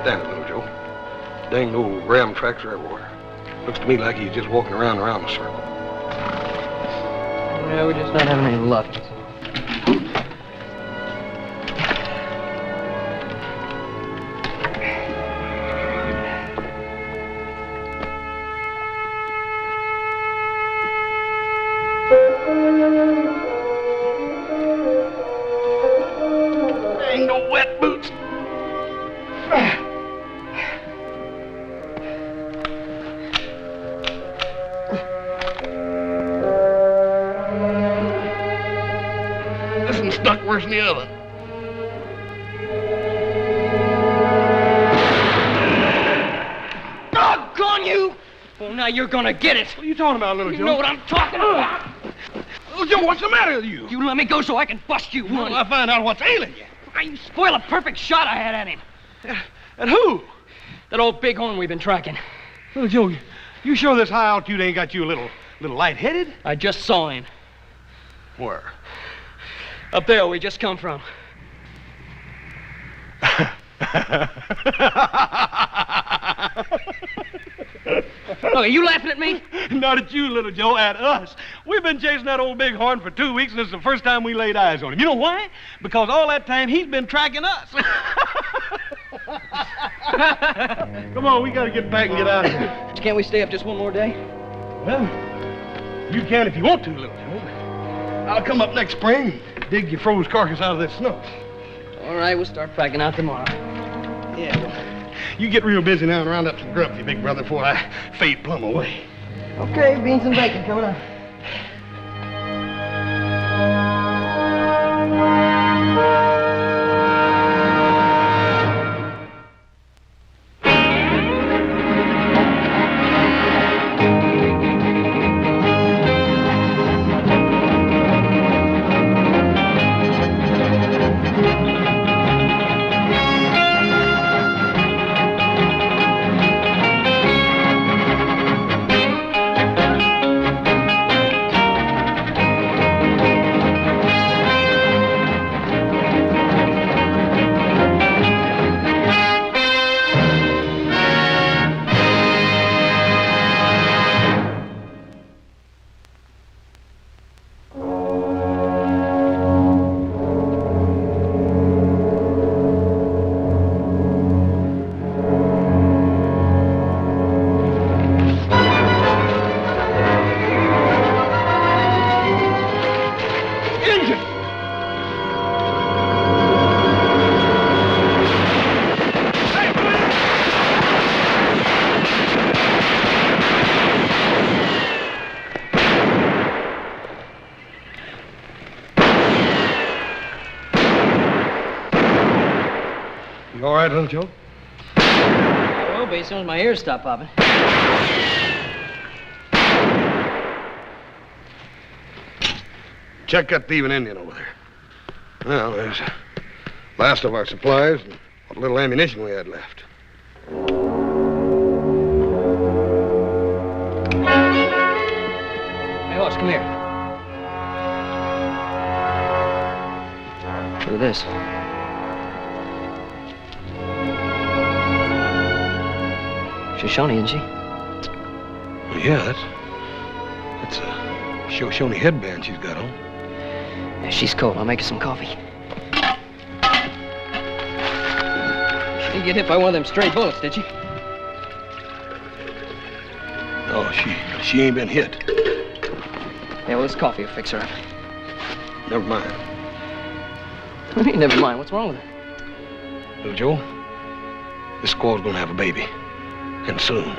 understand it, little Joe. Dang old ram tracks are everywhere. Looks to me like he's just walking around the circle. Yeah, we're just not having any luck. Ain't no wet boots. This one's stuck worse than the other. Doggone you! Oh, now you're gonna get it. What are you talking about, little Joe? You know what I'm talking about. Little Joe, what's the matter with you? You let me go so I can bust you one. Well, I find out what's ailing you. Why, you spoil a perfect shot I had at him. At who? That old bighorn we've been tracking. Little Joe, you sure this high altitude ain't got you a little lightheaded? I just saw him. Where? Up there we just come from. Look, are you laughing at me? Not at you, little Joe, at us. We've been chasing that old bighorn for 2 weeks, and it's the first time we laid eyes on him. You know why? Because all that time he's been tracking us. Come on, we gotta get back and get out of here. Can't we stay up just one more day? Well, you can if you want to, little Joe. I'll come up next spring and dig your froze carcass out of this snow. All right, we'll start packing out tomorrow. Yeah, well, you get real busy now and round up some grub for your big brother before I fade plumb away. Okay, beans and bacon coming up. You all right, little Joe? I will be as soon as my ears stop popping. Check that thieving Indian over there. Well, there's last of our supplies and what little ammunition we had left. Hey, horse, come here. Look at this. Shoshone, isn't she? Well, yeah, that's a Shoshone headband she's got on. Yeah, she's cold. I'll make her some coffee. She didn't get hit by one of them stray bullets, did she? No, she ain't been hit. Yeah, well, this coffee will fix her up. Never mind. What do you mean, never mind? What's wrong with her? Little Joe, this squaw's gonna have a baby. And soon.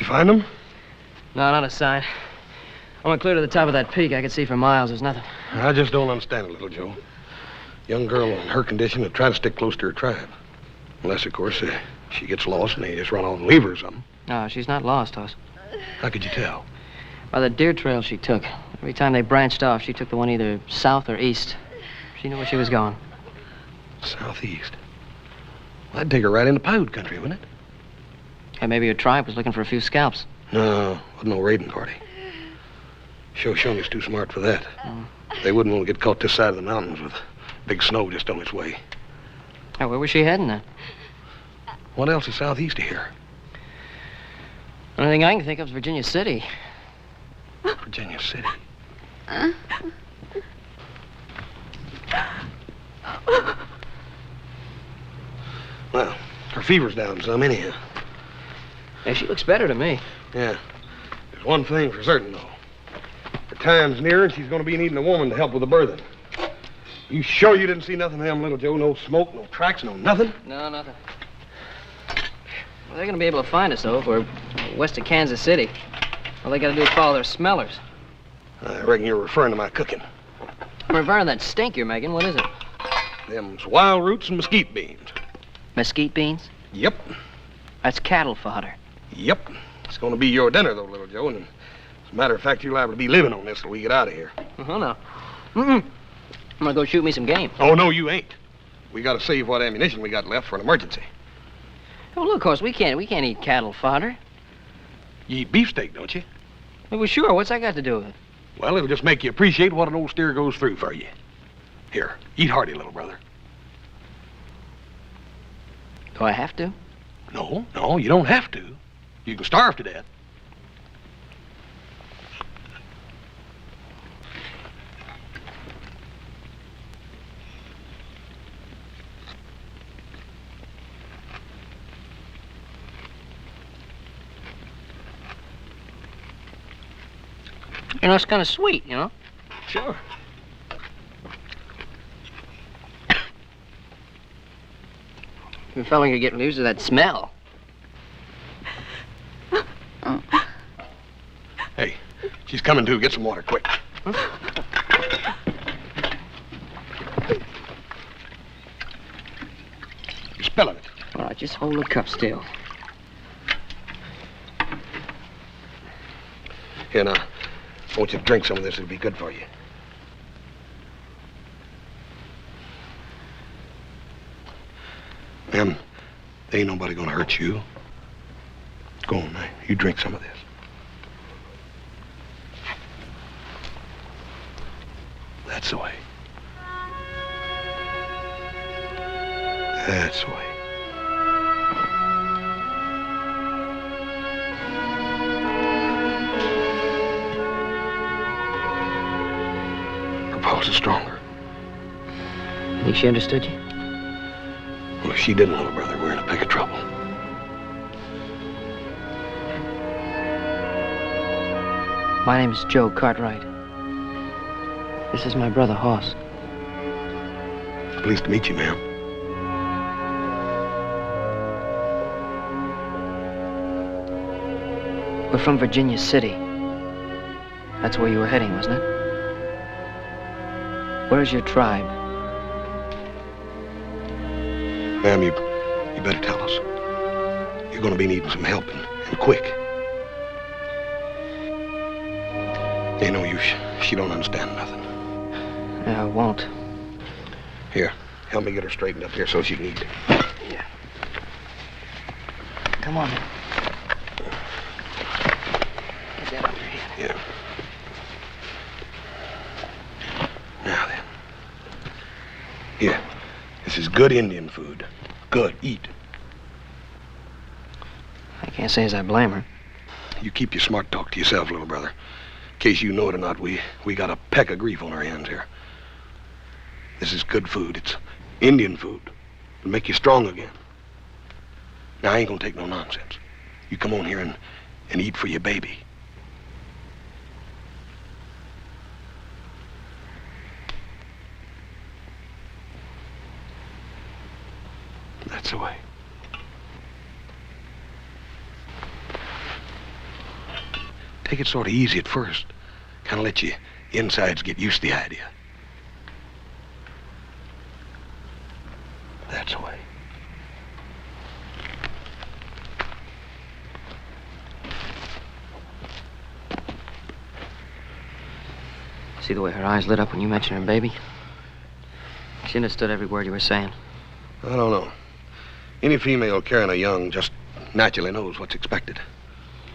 find them? No, not a sign. I went clear to the top of that peak. I could see for miles. There's nothing. I just don't understand it, little Joe. Young girl in her condition would try to stick close to her tribe. Unless, of course, she gets lost and they just run off and leave her or something. No, she's not lost, Hoss. How could you tell? By the deer trail she took. Every time they branched off, she took the one either south or east. She knew where she was going. Southeast. Well, that'd take her right into Paiute country, wouldn't it? Hey, maybe her tribe was looking for a few scalps. No, wasn't no raiding party. Shoshone's too smart for that. They wouldn't want to get caught this side of the mountains with big snow just on its way. Hey, where was she heading then? What else is southeast of here? Only thing I can think of is Virginia City. Virginia City. Well, her fever's down some anyhow. Hey, she looks better to me. Yeah. There's one thing for certain, though. Her time's near and she's going to be needing a woman to help with the birthing. You didn't see nothing of them, little Joe? No smoke, no tracks, no nothing? No, nothing. Well, they're going to be able to find us, though, if we're west of Kansas City. All they got to do is follow their smellers. I reckon you're referring to my cooking. I'm referring to that stink you're making. What is it? Them's wild roots and mesquite beans. Mesquite beans? Yep. That's cattle fodder. Yep. It's going to be your dinner, though, little Joe, and as a matter of fact, you're liable to be living on this till we get out of here. No. I'm going to go shoot me some game. Oh, no, you ain't. We got to save what ammunition we got left for an emergency. Oh, look, Hoss, we can't eat cattle fodder. You eat beefsteak, don't you? Well, sure. What's that got to do with it? Well, it'll just make you appreciate what an old steer goes through for you. Here, eat hearty, little brother. Do I have to? No, you don't have to. You can starve to death. You know, it's kind of sweet, you know? Sure. You fella could get used to that smell. Hey, she's coming too. Get some water, quick. You're spilling it. All right, just hold the cup still. Here, now. I want you to drink some of this. It'll be good for you. Ma'am, there ain't nobody gonna hurt you. Go on, now. You drink some of this. That's the way. That's the way. Her pulse is stronger. Think she understood you? Well, if she didn't, little brother, we're in a peck of trouble. My name is Joe Cartwright. This is my brother, Hoss. Pleased to meet you, ma'am. We're from Virginia City. That's where you were heading, wasn't it? Where's your tribe? Ma'am, you better tell us. You're gonna be needing some help, and quick. Ain't no use. She don't understand nothing. I won't. Here, help me get her straightened up here so she can eat. Yeah. Come on. Get that under here. Yeah. Now then. Here. This is good Indian food. Good. Eat. I can't say as I blame her. You keep your smart talk to yourself, little brother. In case you know it or not, we got a peck of grief on our hands here. This is good food. It's Indian food. It'll make you strong again. Now, I ain't gonna take no nonsense. You come on here and eat for your baby. That's the way. Take it sort of easy at first. Kind of let your insides get used to the idea. That's the way. See the way her eyes lit up when you mentioned her baby? She understood every word you were saying. I don't know. Any female carrying a young just naturally knows what's expected.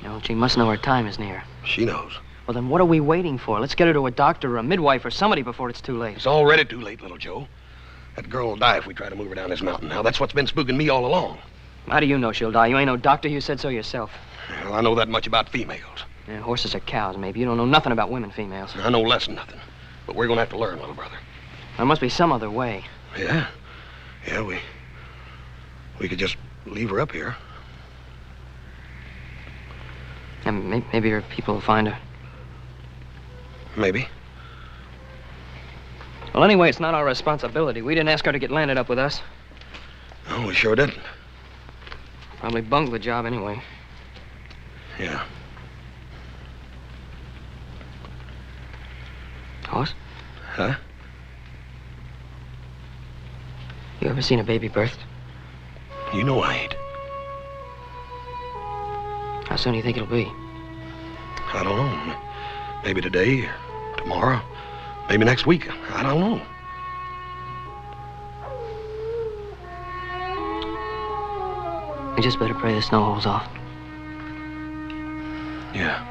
You know, she must know her time is near. She knows. Well, then what are we waiting for? Let's get her to a doctor or a midwife or somebody before it's too late. It's already too late, little Joe. That girl will die if we try to move her down this mountain. Now, that's what's been spooking me all along. How do you know she'll die? You ain't no doctor. You said so yourself. Well, I know that much about females. Yeah, horses are cows, maybe. You don't know nothing about women females. I know less than nothing. But we're going to have to learn, little brother. There must be some other way. Yeah. Yeah, we could just leave her up here. And maybe her people will find her. Maybe. Well, anyway, it's not our responsibility. We didn't ask her to get landed up with us. No, we sure didn't. Probably bungled the job anyway. Yeah. Hoss? Huh? You ever seen a baby birthed? You know I ain't. How soon do you think it'll be? I don't know. Maybe today or tomorrow. Maybe next week. I don't know. We just better pray the snow holds off. Yeah.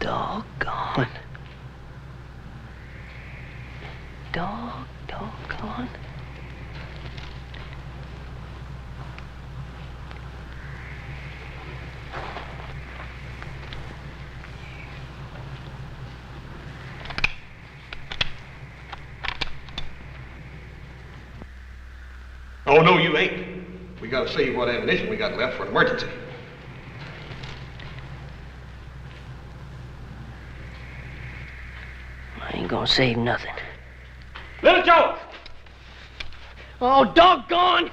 Doggone. Doggone. Oh, no, you ain't. We gotta save what ammunition we got left for an emergency. I ain't gonna save nothing. Little Joe! Oh, doggone!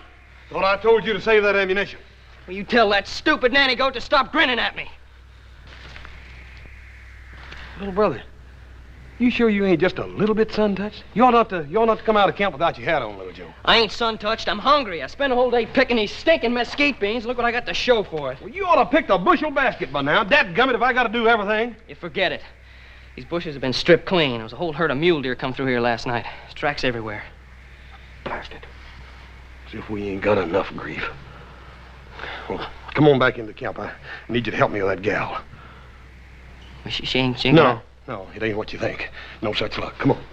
Thought I told you to save that ammunition. Will you tell that stupid nanny goat to stop grinning at me? Little brother, you sure you ain't just a little bit sun-touched? You ought not to come out of camp without your hat on, little Joe. I ain't sun-touched. I'm hungry. I spent a whole day picking these stinking mesquite beans. Look what I got to show for it. Well, you ought to pick a bushel basket by now. Dadgummit, if I gotta do everything. You forget it. These bushes have been stripped clean. There was a whole herd of mule deer come through here last night. There's tracks everywhere. Bastard. As if we ain't got enough grief. Well, come on back into camp. I need you to help me with that gal. Well, she ain't No, it ain't what you think. No such luck. Come on.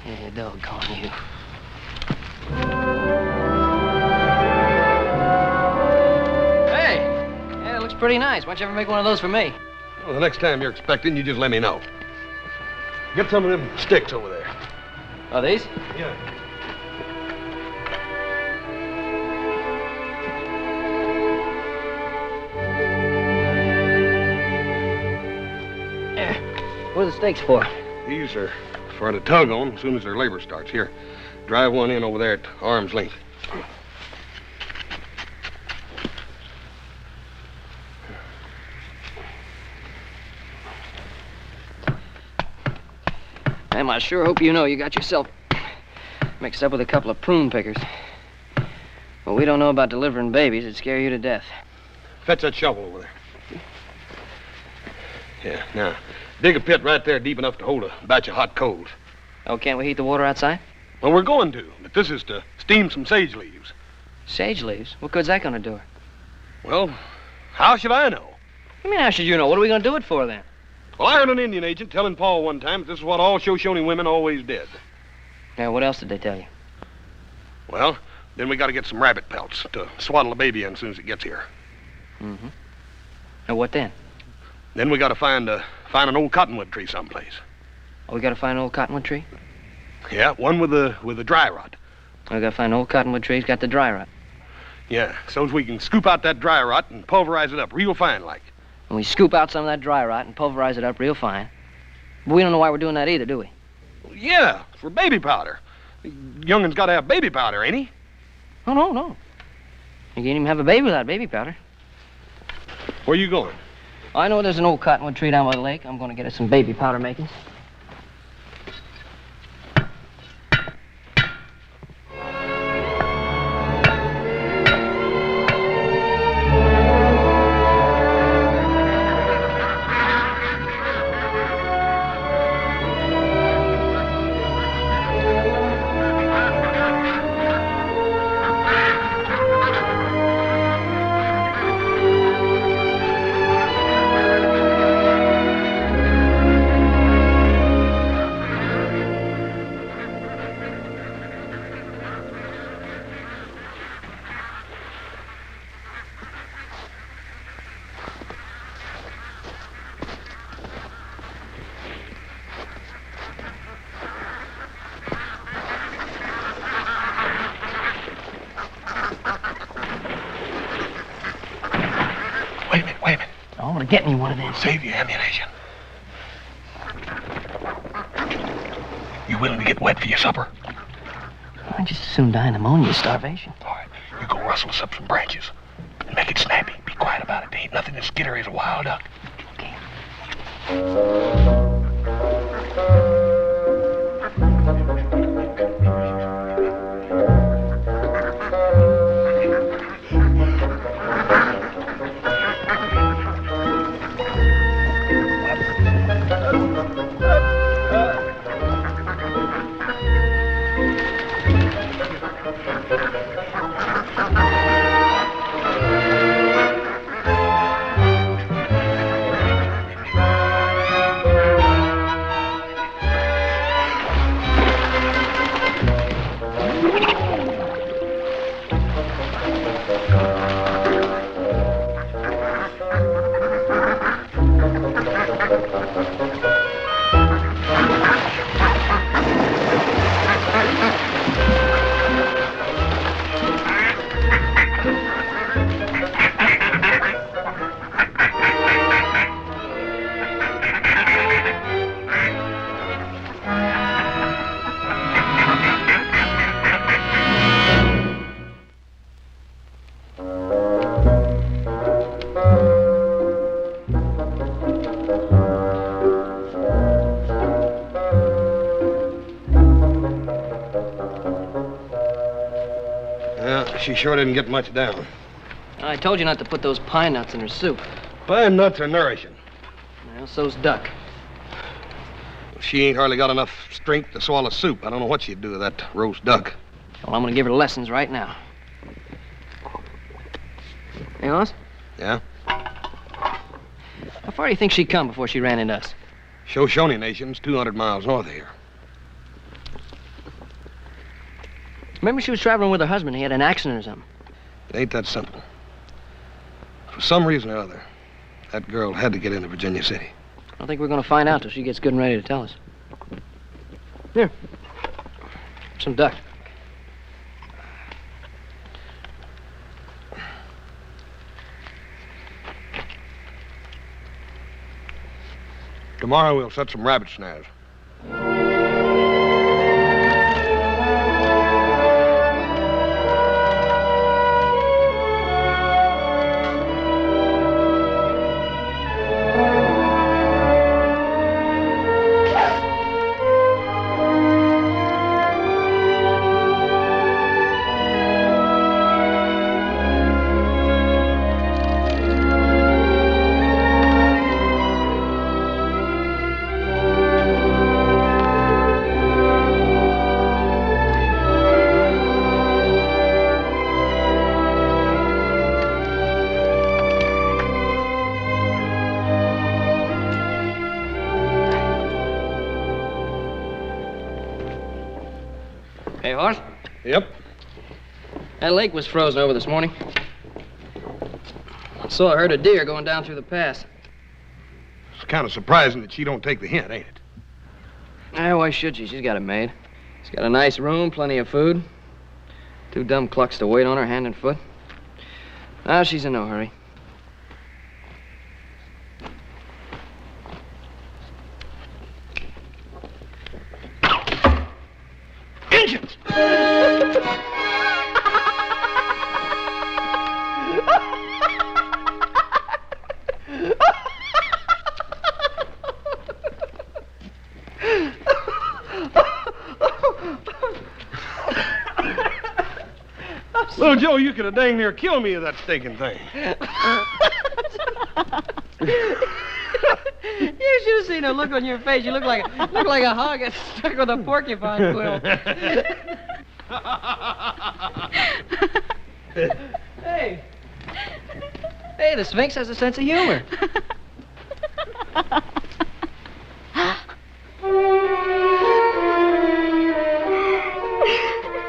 Yeah, doggone you. Hey! Yeah, it looks pretty nice. Why don't you ever make one of those for me? Well, the next time you're expecting, you just let me know. Get some of them sticks over there. Oh, these? Yeah. What are the stakes for? These are for to tug on as soon as their labor starts. Here, drive one in over there at arm's length. Ma'am, I sure hope you know you got yourself mixed up with a couple of prune pickers. Well, we don't know about delivering babies. It'd scare you to death. Fetch that shovel over there. Yeah, now, dig a pit right there deep enough to hold a batch of hot coals. Oh, can't we heat the water outside? Well, we're going to, but this is to steam some sage leaves. Sage leaves? What good's that gonna do her? Well, how should I know? I mean, how should you know? What are we gonna do it for, then? Well, I heard an Indian agent telling Paul one time that this is what all Shoshone women always did. Yeah, what else did they tell you? Well, then we got to get some rabbit pelts to swaddle the baby in as soon as it gets here. Mm-hmm. And what then? Then we got to find an old cottonwood tree someplace. Oh, we gotta find an old cottonwood tree? Yeah, one with a dry rot. I gotta find an old cottonwood tree. It's got the dry rot. Yeah, so's we can scoop out that dry rot and pulverize it up real fine like. And we scoop out some of that dry rot and pulverize it up real fine. But we don't know why we're doing that either, do we? Yeah, for baby powder. Youngin's gotta have baby powder, ain't he? Oh, no. You can't even have a baby without baby powder. Where you going? I know there's an old cottonwood tree down by the lake. I'm gonna get us some baby powder makings. Wait a minute. I want to get me one of them. Save your ammunition. You willing to get wet for your supper? I'd just as soon die of pneumonia as starvation. All right, you go rustle us up some branches and make it snappy. Be quiet about it. There ain't nothing as skittery as a wild duck. Okay. She sure didn't get much down. I told you not to put those pine nuts in her soup. Pine nuts are nourishing. Well, so's duck. She ain't hardly got enough strength to swallow soup. I don't know what she'd do with that roast duck. Well, I'm gonna give her lessons right now. Hey, Hoss? Yeah? How far do you think she'd come before she ran into us? Shoshone Nation's 200 miles north of here. Remember she was traveling with her husband. He had an accident or something. It ain't that simple. For some reason or other, that girl had to get into Virginia City. I don't think we're gonna find out till she gets good and ready to tell us. Here. Some duck. Tomorrow we'll set some rabbit snares. Hey, Hoss? Yep. That lake was frozen over this morning. I saw a herd of deer going down through the pass. It's kind of surprising that she don't take the hint, ain't it? Why should she? She's got it made. She's got a nice room, plenty of food. 2 dumb clucks to wait on her hand and foot. Now she's in no hurry. Engines! Little Joe, you could have dang near killed me with that stinking thing. You should have seen the look on your face. You look like a hog that's stuck with a porcupine quill. Hey. Hey, the Sphinx has a sense of humor.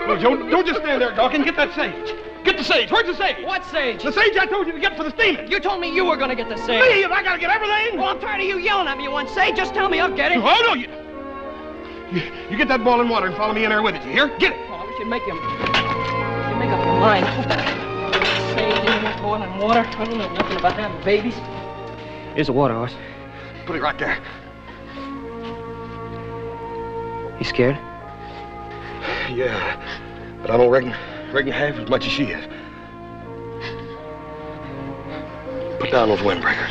Little Joe, don't just stand there, Dawkins. Get that sage. Get the sage. Where's the sage? What sage? The sage I told you to get for the steamer. You told me you were going to get the sage. Me? I gotta get everything? Well, I'm tired of you yelling at me. You want sage? Just tell me I'll get it. Oh, no, you get that boiling water and follow me in there with it. You hear? Get it. Oh, we should make up your mind. Sage in here, boiling water. I don't know nothing about having babies. Here's a water horse. Put it right there. You scared? Yeah, but I don't reckon half as much as she is. Put down those windbreakers.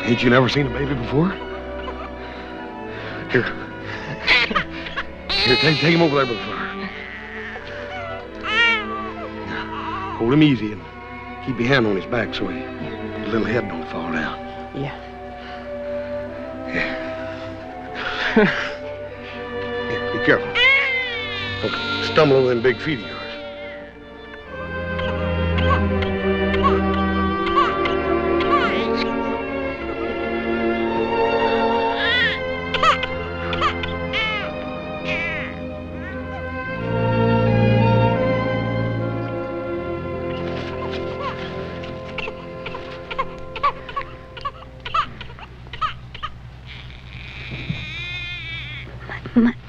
Ain't you never seen a baby before? Here. Here, take him over there by the fire. Now, hold him easy and keep your hand on his back so his little head don't fall down. Yeah. Here, be careful. Don't stumble over them big feet of yours.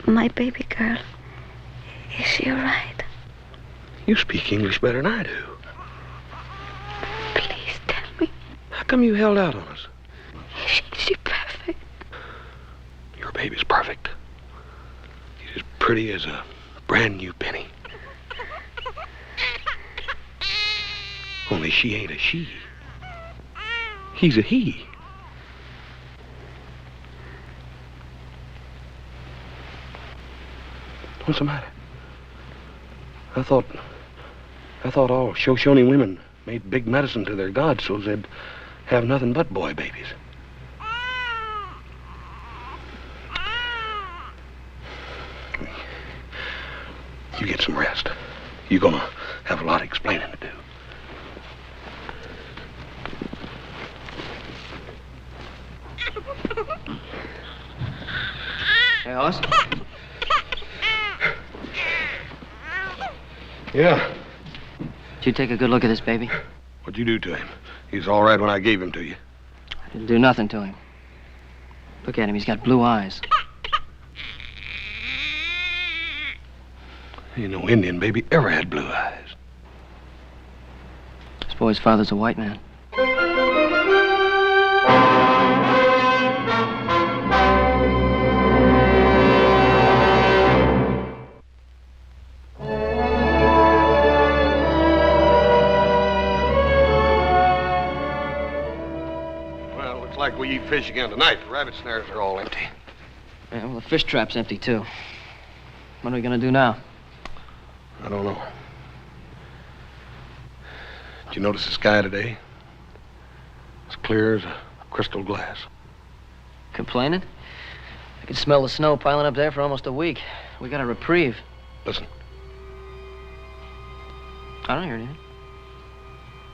My baby girl, is she all right? You speak English better than I do. Please tell me, How come you held out on us? is she perfect? Your baby's perfect. She's as pretty as a brand new penny. Only she ain't a she. He's a he. What's the matter? I thought all Shoshone women made big medicine to their gods so they'd have nothing but boy babies. You get some rest. You're gonna have a lot of explaining to do. Hey, Hoss? Yeah. Did you take a good look at this baby? What'd you do to him? He was all right when I gave him to you. I didn't do nothing to him. Look at him. He's got blue eyes. Ain't no Indian baby ever had blue eyes. This boy's father's a white man. Well, looks like we eat fish again tonight. The rabbit snares are all empty. Yeah, well, the fish trap's empty, too. What are we gonna do now? I don't know. Did you notice the sky today? It's clear as a crystal glass. Complaining? I could smell the snow piling up there for almost a week. We got a reprieve. Listen. I don't hear anything.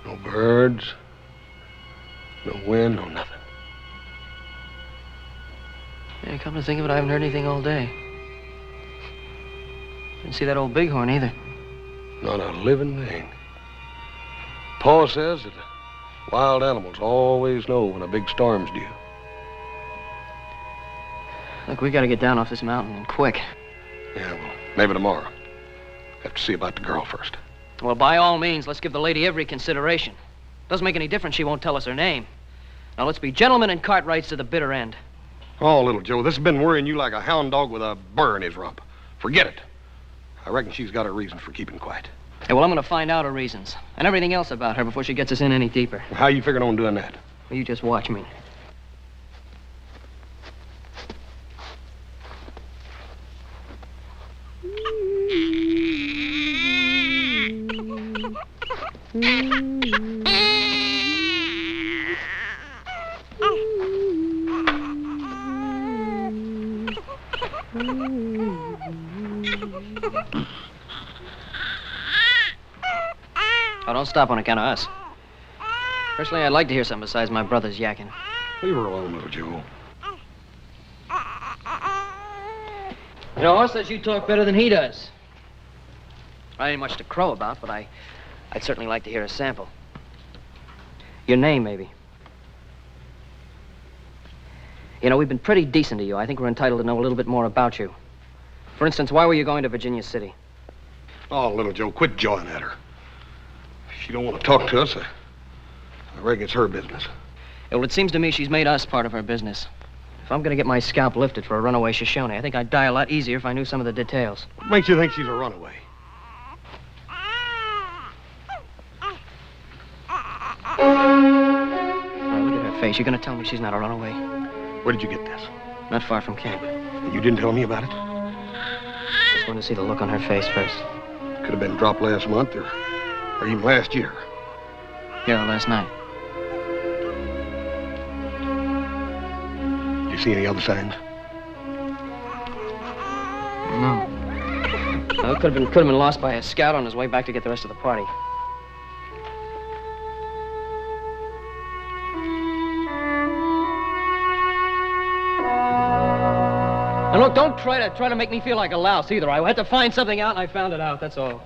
No birds. No wind, no nothing. Yeah, come to think of it, I haven't heard anything all day. Didn't see that old bighorn either. Not a living thing. Pa says that wild animals always know when a big storm's due. Look, we gotta get down off this mountain, and quick. Yeah, well, maybe tomorrow. Have to see about the girl first. Well, by all means, let's give the lady every consideration. Doesn't make any difference she won't tell us her name. Now, let's be gentlemen and Cartwrights to the bitter end. Oh, little Joe, this has been worrying you like a hound dog with a burr in his rump. Forget it. I reckon she's got her reasons for keeping quiet. Hey, well, I'm gonna find out her reasons, and everything else about her before she gets us in any deeper. How you figuring on doing that? Well, you just watch me. Oh, don't stop on account of us. Personally, I'd like to hear something besides my brother's yakking. Leave her alone, little Joe. You know, Hoss says you talk better than he does. I ain't much to crow about, but I'd certainly like to hear a sample. Your name, maybe. You know, we've been pretty decent to you. I think we're entitled to know a little bit more about you. For instance, why were you going to Virginia City? Oh, little Joe, quit jawing at her. If she don't want to talk to us, I reckon it's her business. Well, it seems to me she's made us part of her business. If I'm going to get my scalp lifted for a runaway Shoshone, I think I'd die a lot easier if I knew some of the details. What makes you think she's a runaway? Now, look at her face. You're going to tell me she's not a runaway? Where did you get this? Not far from camp. You didn't tell me about it? Just wanted to see the look on her face first. Could have been dropped last month or even last year. Yeah, last night. Did you see any other signs? No. Well, it could have been lost by a scout on his way back to get the rest of the party. And look, don't try to make me feel like a louse either. I had to find something out, and I found it out. That's all.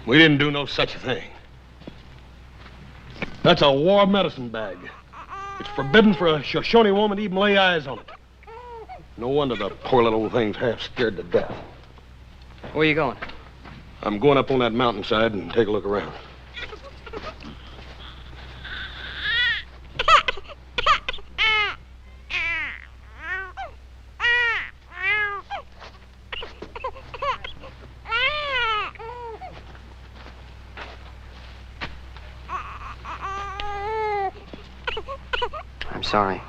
We didn't do no such a thing. That's a war medicine bag. It's forbidden for a Shoshone woman to even lay eyes on it. No wonder the poor little old thing's half scared to death. Where are you going? I'm going up on that mountainside and take a look around. I'm sorry.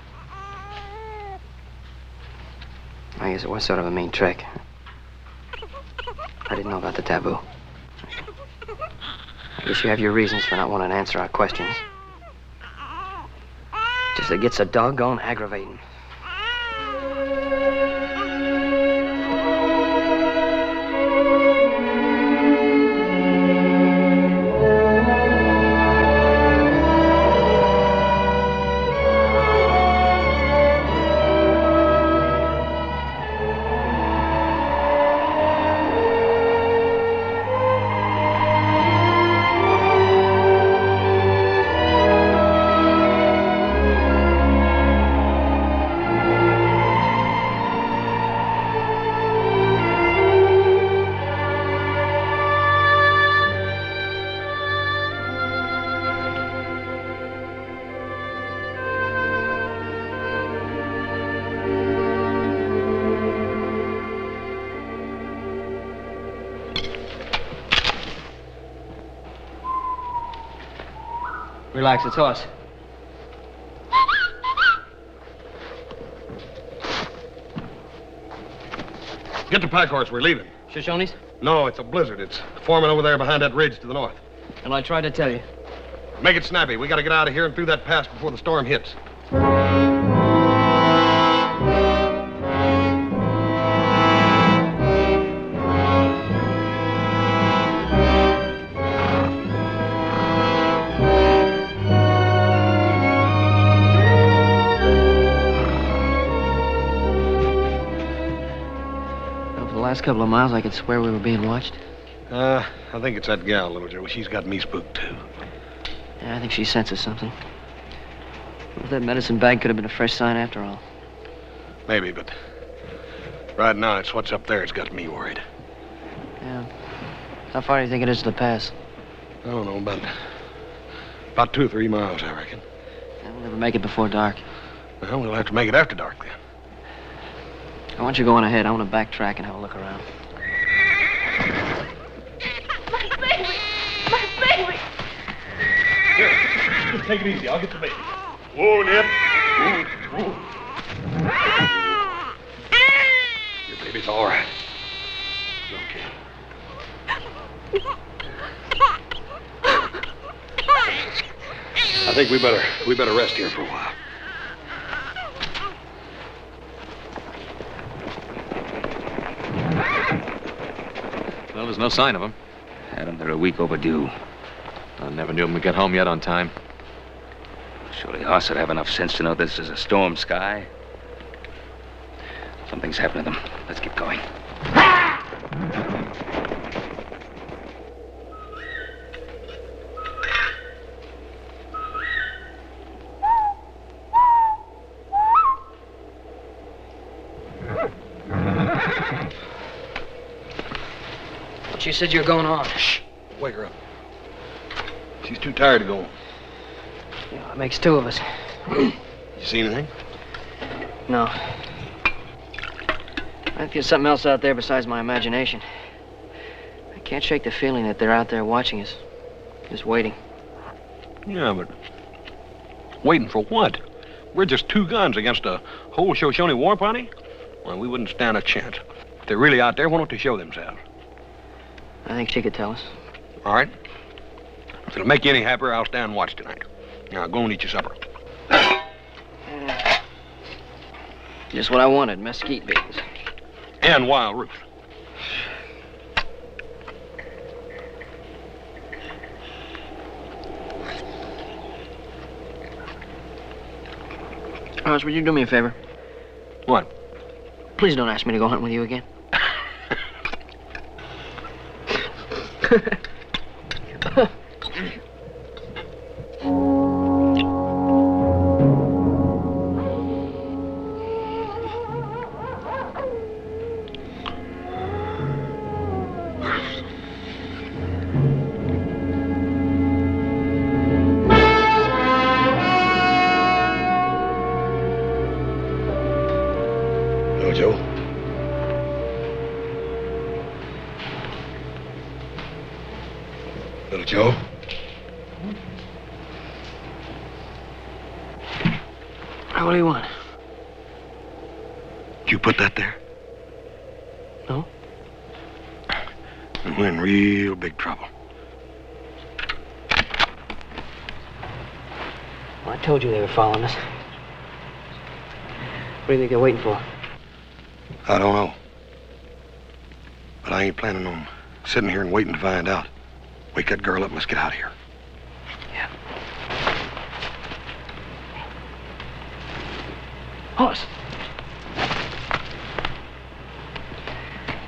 I guess it was sort of a mean trick. I didn't know about the taboo. I guess you have your reasons for not wanting to answer our questions. Just it gets so doggone aggravating. Relax, it's Hoss. Get the pack horse, we're leaving. Shoshones? No, it's a blizzard. It's forming over there behind that ridge to the north. And I tried to tell you. Make it snappy. We gotta get out of here and through that pass before the storm hits. last couple of miles, I could swear we were being watched. I think it's that gal, little Joe. She's got me spooked, too. Yeah, I think she senses something. That medicine bag could have been a fresh sign after all. Maybe, but right now it's what's up there that's got me worried. Yeah. How far do you think it is to the pass? I don't know, about 2 or 3 miles, I reckon. Yeah, we'll never make it before dark. Well, we'll have to make it after dark, then. I want you to go on ahead. I want to backtrack and have a look around. My baby! My baby! Here, just take it easy. I'll get the baby. Whoa, Nip. Your baby's all right. It's okay. I think we better rest here for a while. Well, there's no sign of them. Adam, they're a week overdue. I never knew them would get home yet on time. Surely Hoss would have enough sense to know this is a storm sky. Something's happened to them. Let's get going. She said you were going on. Shh. Wake her up. She's too tired to go on. Yeah, it makes 2 of us. You see anything? No. I think there's something else out there besides my imagination. I can't shake the feeling that they're out there watching us. Just waiting. Yeah, but waiting for what? We're just 2 guns against a whole Shoshone war party? Well, we wouldn't stand a chance. If they're really out there, why don't they show themselves? I think she could tell us. All right. If it'll make you any happier, I'll stand and watch tonight. Now, go and eat your supper. Just what I wanted, mesquite beans. And wild roots. Hoss, would you do me a favor? What? Please don't ask me to go hunting with you again. No, Joe. Little Joe? What do you want? Did you put that there? No. Then we're in real big trouble. Well, I told you they were following us. What do you think they're waiting for? I don't know. But I ain't planning on sitting here and waiting to find out. Wake that girl up and let's get out of here. Yeah. Hoss.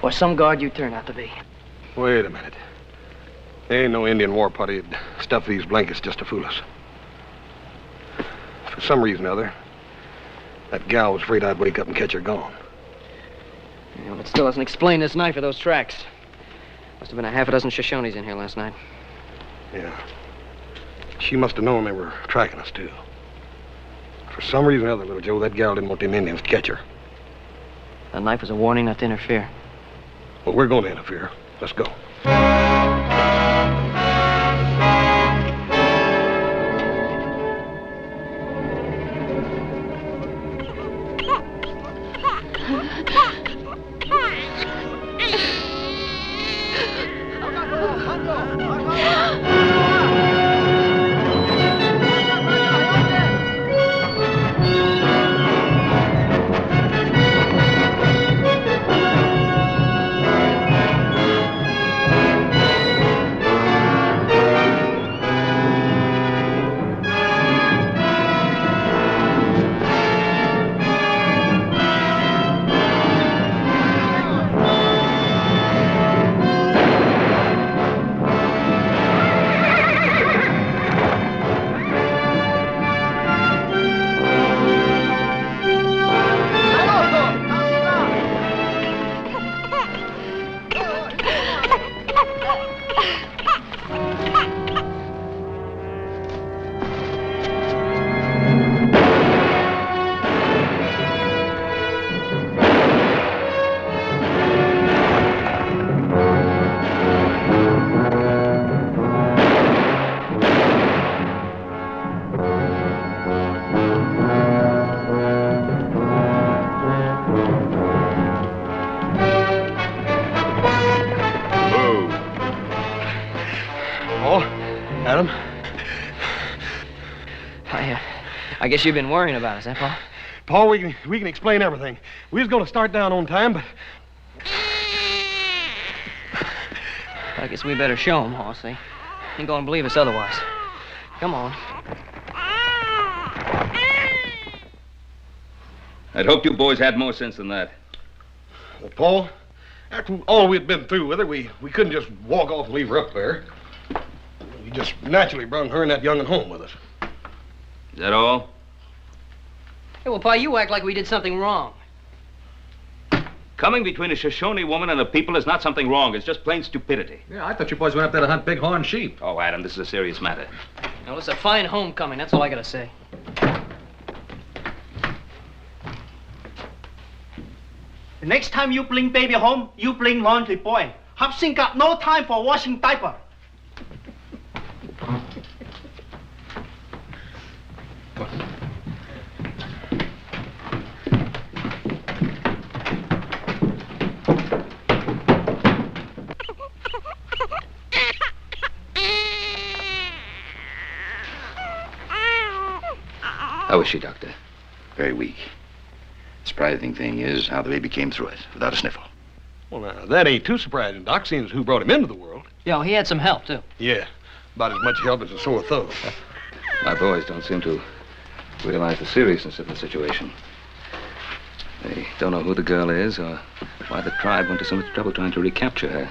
Or some guard you turn out to be. Wait a minute. There ain't no Indian war party that'd stuff these blankets just to fool us. For some reason or other, that gal was afraid I'd wake up and catch her gone. Yeah, but it still doesn't explain this knife or those tracks. Must have been a half a dozen Shoshones in here last night. Yeah. She must have known they were tracking us, too. For some reason or other, little Joe, that gal didn't want them Indians to catch her. That knife was a warning not to interfere. Well, we're going to interfere. Let's go. Paul, Adam. I guess you've been worrying about us, huh, Paul? Paul, we can explain everything. We was going to start down on time, but... I guess we better show him, Hoss. They ain't gonna believe us otherwise. Come on. I'd hoped you boys had more sense than that. Well, Paul, after all we'd been through with her, we couldn't just walk off and leave her up there. We just naturally brung her and that young'un home with us. Is that all? Hey, well, Pa, you act like we did something wrong. Coming between a Shoshone woman and the people is not something wrong. It's just plain stupidity. Yeah, I thought you boys went up there to hunt bighorn sheep. Oh, Adam, this is a serious matter. Well, it's a fine homecoming, that's all I gotta say. The next time you bring baby home, you bring laundry boy. Hobson got no time for washing diaper. How is she, Doctor? Very weak. The surprising thing is how the baby came through it without a sniffle. Well, now, that ain't too surprising, Doc, seeing as who brought him into the world. Yeah, he had some help, too. Yeah, about as much help as a sore thumb. My boys don't seem to realize the seriousness of the situation. They don't know who the girl is or why the tribe went to so much trouble trying to recapture her.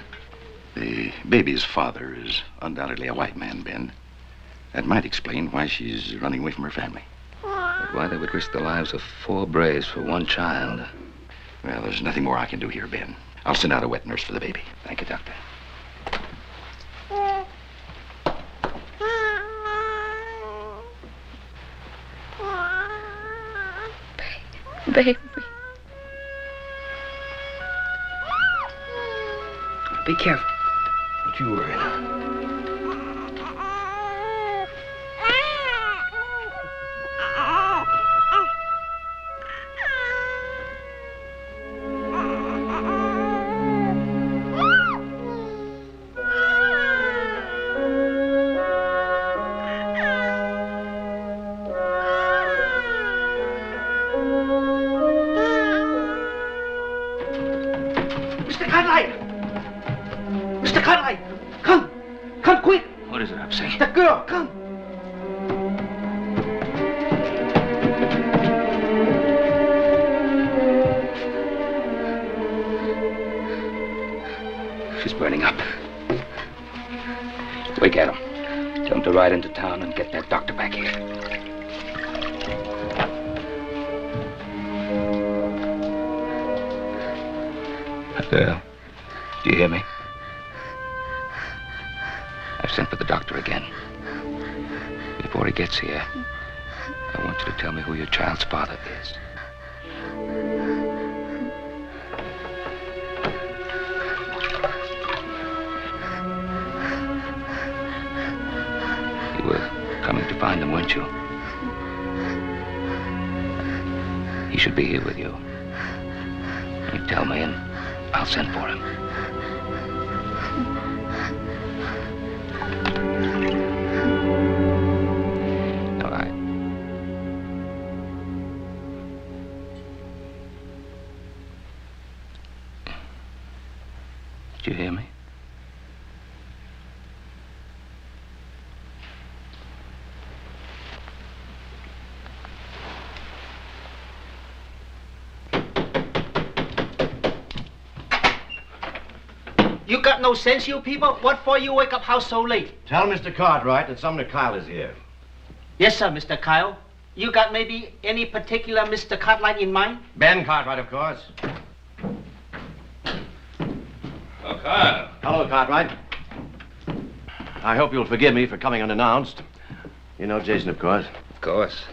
The baby's father is undoubtedly a white man, Ben. That might explain why she's running away from her family. But why they would risk the lives of 4 braves for 1 child. Well, there's nothing more I can do here, Ben. I'll send out a wet nurse for the baby. Thank you, Doctor. Baby. Be careful. Don't you worry now. Mr. Cartwright! Mr. Cartwright! Come! Come quick! What is it, Hobson? The girl, come! She's burning up. Wake Adam. Tell him to ride into town and get that doctor back here. Do you hear me? I've sent for the doctor again. Before he gets here, I want you to tell me who your child's father is. You were coming to find him, weren't you? He should be here with you. You tell me and I'll send for him. All right. Did you hear me? You got no sense, you people? What for you wake up house so late? Tell Mr. Cartwright that Sumner Kyle is here. Yes, sir, Mr. Kyle. You got maybe any particular Mr. Cartwright in mind? Ben Cartwright, of course. Oh, Kyle. Hello, Cartwright. I hope you'll forgive me for coming unannounced. You know Jason, of course. Of course.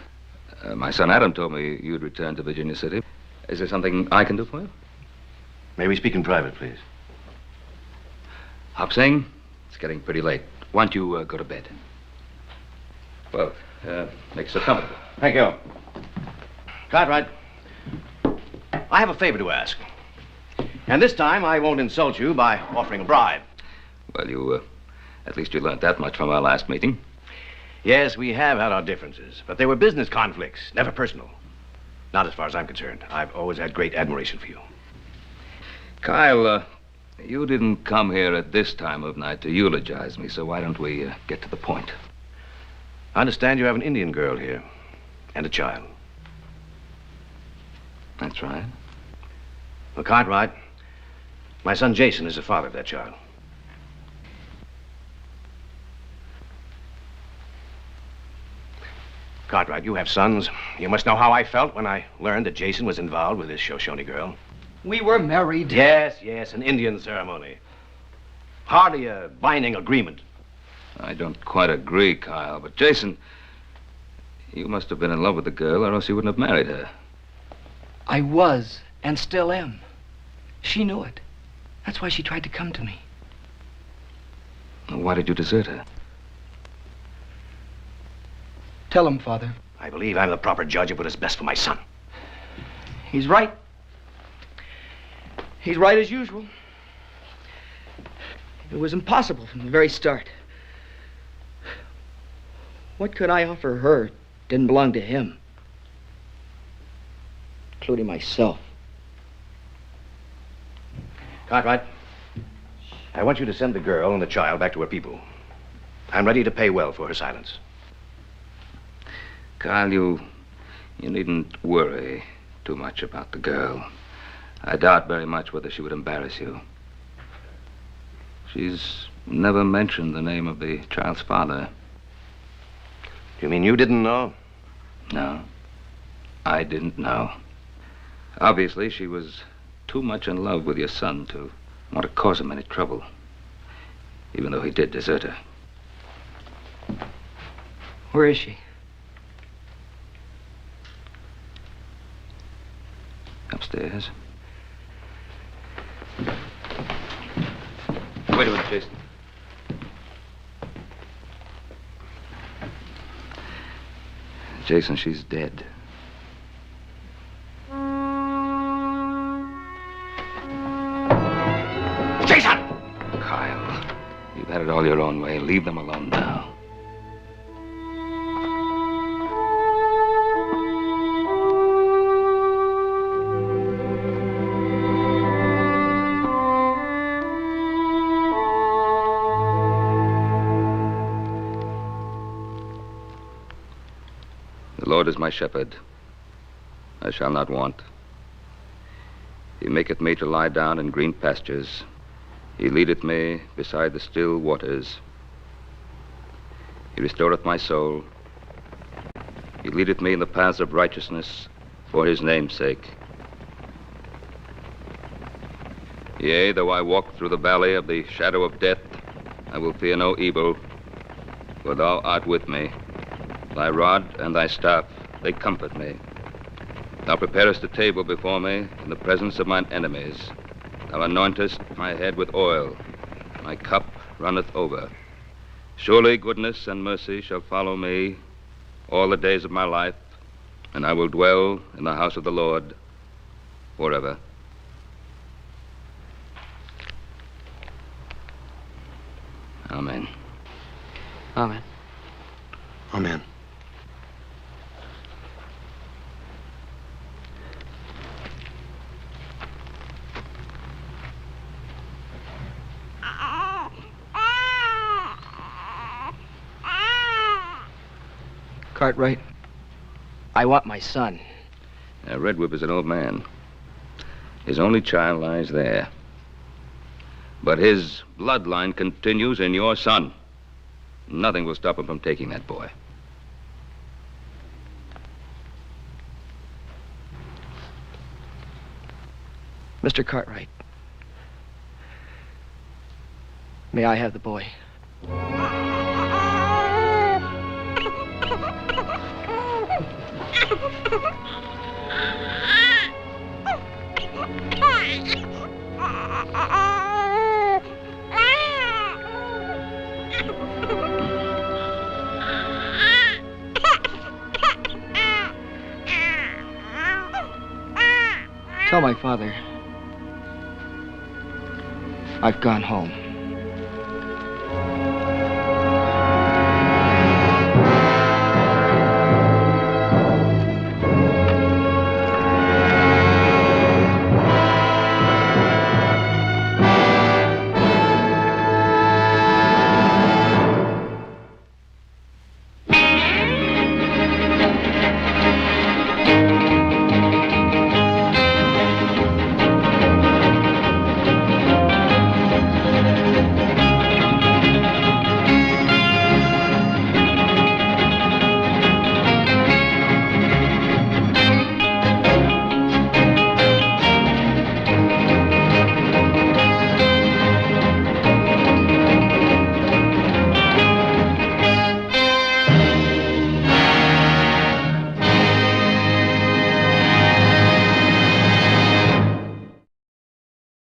My son Adam told me you'd returned to Virginia City. Is there something I can do for you? May we speak in private, please? Hobson, it's getting pretty late. Why don't you go to bed? Well, make yourself comfortable. Thank you. Cartwright, I have a favor to ask. And this time I won't insult you by offering a bribe. Well, you At least you learned that much from our last meeting. Yes, we have had our differences, but they were business conflicts, never personal. Not as far as I'm concerned. I've always had great admiration for you. Kyle, you didn't come here at this time of night to eulogize me, so why don't we get to the point? I understand you have an Indian girl here, and a child. That's right. Well, Cartwright, my son Jason is the father of that child. Cartwright, you have sons. You must know how I felt when I learned that Jason was involved with this Shoshone girl. We were married. Yes, an Indian ceremony. Hardly a binding agreement. I don't quite agree, Kyle, but Jason, you must have been in love with the girl, or else you wouldn't have married her. I was, and still am. She knew it. That's why she tried to come to me. Why did you desert her? Tell him, Father. I believe I'm the proper judge of what is best for my son. He's right. He's right as usual. It was impossible from the very start. What could I offer her didn't belong to him, including myself. Cartwright, I want you to send the girl and the child back to her people. I'm ready to pay well for her silence. Kyle, you needn't worry too much about the girl. I doubt very much whether she would embarrass you. She's never mentioned the name of the child's father. You mean you didn't know? No, I didn't know. Obviously, she was too much in love with your son to want to cause him any trouble, even though he did desert her. Where is she? Upstairs. Wait a minute, Jason. Jason, she's dead. Jason! Kyle, you've had it all your own way. Leave them alone now. The Lord is my shepherd. I shall not want. He maketh me to lie down in green pastures. He leadeth me beside the still waters. He restoreth my soul. He leadeth me in the paths of righteousness for his name's sake. Yea, though I walk through the valley of the shadow of death, I will fear no evil, for thou art with me. Thy rod and thy staff, they comfort me. Thou preparest a table before me in the presence of mine enemies. Thou anointest my head with oil. My cup runneth over. Surely goodness and mercy shall follow me all the days of my life, and I will dwell in the house of the Lord forever. Amen. Amen. Amen. Cartwright, I want my son. Red Whip is an old man. His only child lies there. But his bloodline continues in your son. Nothing will stop him from taking that boy. Mr. Cartwright, may I have the boy? Tell my father I've gone home.